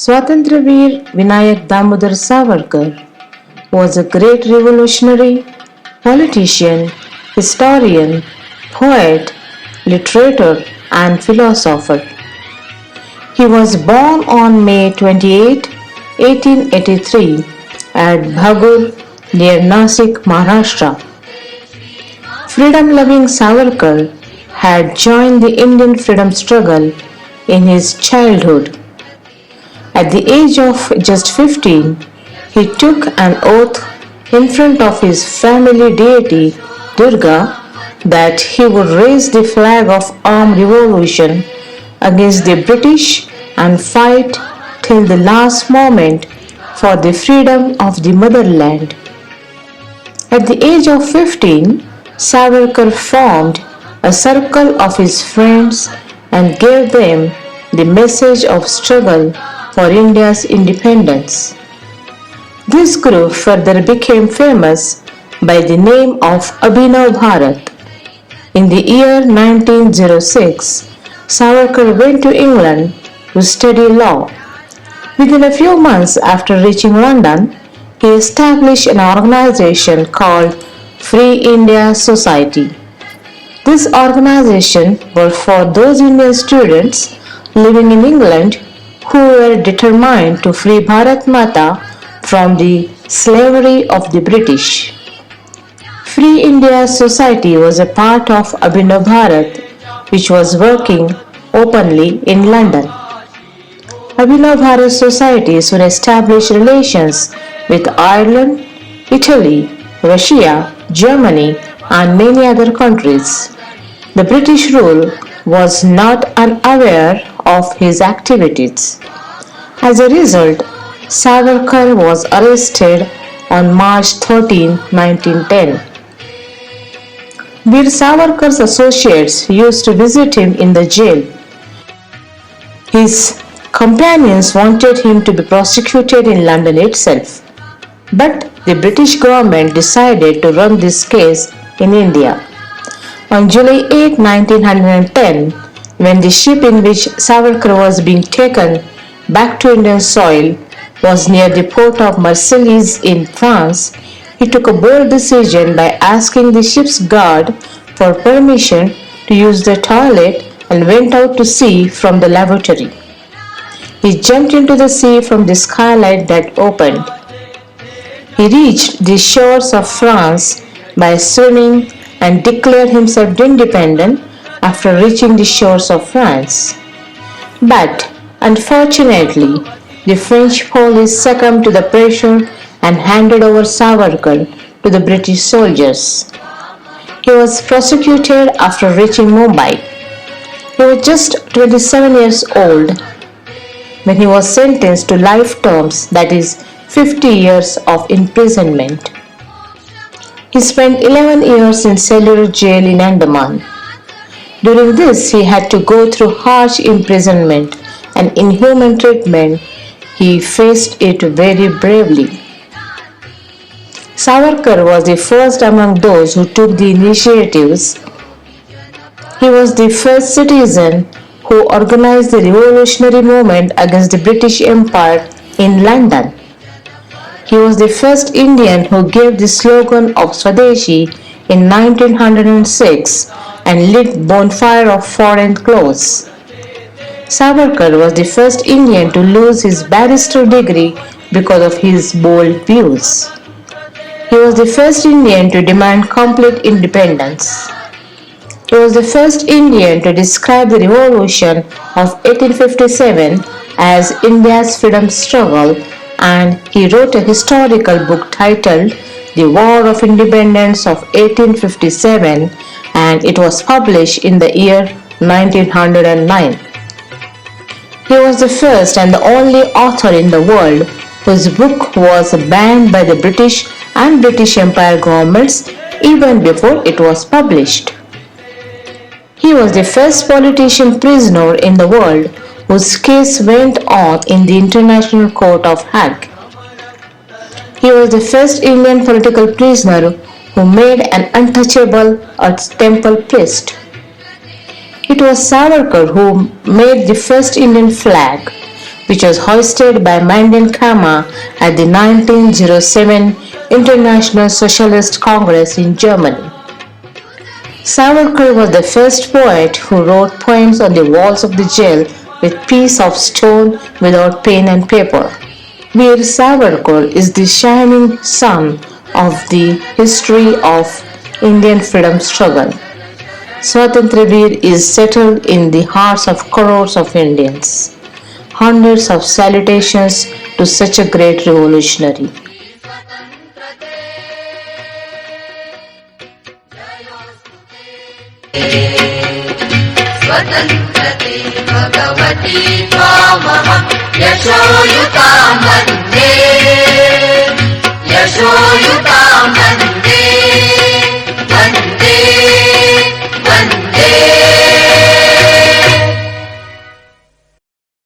Swatantryaveer Vinayak Damodar Savarkar was a great revolutionary, politician, historian, poet, literator, and philosopher. He was born on May 28, 1883 at Bhagur near Nasik, Maharashtra. Freedom-loving Savarkar had joined the Indian freedom struggle in his childhood. At the age of just 15, he took an oath in front of his family deity Durga that he would raise the flag of armed revolution against the British and fight till the last moment for the freedom of the motherland. At the age of 15, Savarkar formed a circle of his friends and gave them the message of struggle for India's independence. This group further became famous by the name of Abhinav Bharat. In the year 1906, Savarkar went to England to study law. Within a few months after reaching London, he established an organization called Free India Society. This organization was for those Indian students living in England who were determined to free Bharat Mata from the slavery of the British. Free India Society was a part of Abhinav Bharat, which was working openly in London. Abhinav Bharat Society soon established relations with Ireland, Italy, Russia, Germany, and many other countries. The British rule was not unaware of his activities. As a result, Savarkar was arrested on March 13, 1910. Veer Savarkar's associates used to visit him in the jail. His companions wanted him to be prosecuted in London itself, but the British government decided to run this case in India. On July 8, 1910, when the ship in which Savarkar was being taken back to Indian soil was near the port of Marseilles in France, he took a bold decision by asking the ship's guard for permission to use the toilet and went out to sea from the lavatory. He jumped into the sea from the skylight that opened. He reached the shores of France by swimming and declared himself independent after reaching the shores of France. But unfortunately, the French police succumbed to the pressure and handed over Savarkar to the British soldiers. He was prosecuted after reaching Mumbai. He was just 27 years old when he was sentenced to life terms, that is 50 years of imprisonment. He spent 11 years in cellular jail in Andaman. During this, he had to go through harsh imprisonment and inhuman treatment. He faced it very bravely. Savarkar was the first among those who took the initiatives. He was the first citizen who organized the revolutionary movement against the British Empire in London. He was the first Indian who gave the slogan of Swadeshi in 1906 and lit bonfire of foreign clothes. Savarkar was the first Indian to lose his barrister degree because of his bold views. He was the first Indian to demand complete independence. He was the first Indian to describe the revolution of 1857 as India's freedom struggle, and he wrote a historical book titled The War of Independence of 1857, and it was published in the year 1909. He was the first and the only author in the world whose book was banned by the British and British Empire governments even before it was published. He was the first politician prisoner in the world whose case went on in the International Court of Hague. He was the first Indian political prisoner who made an untouchable a temple priest. It was Savarkar who made the first Indian flag, which was hoisted by Madame Cama at the 1907 International Socialist Congress in Germany. Savarkar was the first poet who wrote poems on the walls of the jail with piece of stone without pen and paper. Veer Savarkar is the shining sun of the history of Indian freedom struggle. Swatantryaveer is settled in the hearts of crores of Indians. Hundreds of salutations to such a great revolutionary. स्वतन्त्रते Bhagwati त्वामहं यशोयुतां Vande.